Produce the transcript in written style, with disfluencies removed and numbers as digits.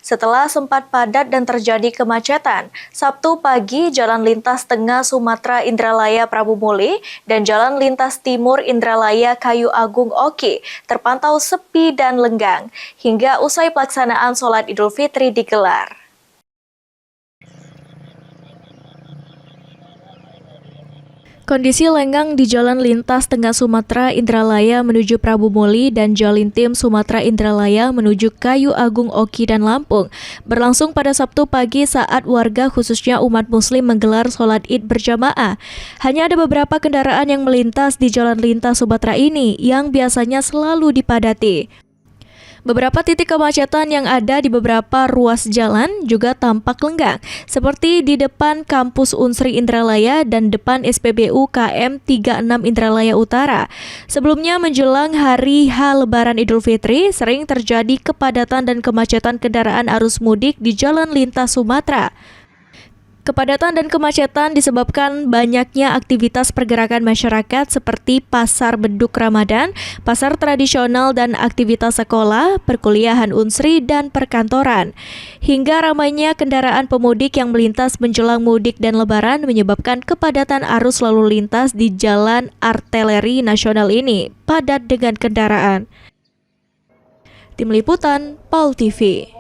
setelah sempat padat dan terjadi kemacetan. Sabtu pagi, Jalan Lintas Tengah Sumatera Indralaya Prabu Muli dan Jalan Lintas Timur Indralaya Kayu Agung Oki terpantau sepi dan lenggang hingga usai pelaksanaan sholat Idul Fitri digelar. Kondisi lengang di Jalan Lintas Tengah Sumatera Indralaya menuju Prabu Muli dan Jalintim Sumatera Indralaya menuju Kayu Agung Oki dan Lampung berlangsung pada Sabtu pagi saat warga khususnya umat muslim menggelar sholat id berjamaah. Hanya ada beberapa kendaraan yang melintas di Jalan Lintas Sumatera ini yang biasanya selalu dipadati. Beberapa titik kemacetan yang ada di beberapa ruas jalan juga tampak lenggang, seperti di depan kampus Unsri Indralaya dan depan SPBU KM 36 Indralaya Utara. Sebelumnya menjelang hari H Lebaran Idul Fitri, sering terjadi kepadatan dan kemacetan kendaraan arus mudik di Jalan Lintas Sumatera. Kepadatan dan kemacetan disebabkan banyaknya aktivitas pergerakan masyarakat seperti pasar beduk Ramadan, pasar tradisional dan aktivitas sekolah, perkuliahan Unsri, dan perkantoran. Hingga ramainya kendaraan pemudik yang melintas menjelang mudik dan lebaran menyebabkan kepadatan arus lalu lintas di Jalan Arteleri Nasional ini padat dengan kendaraan. Tim Liputan, PAL TV.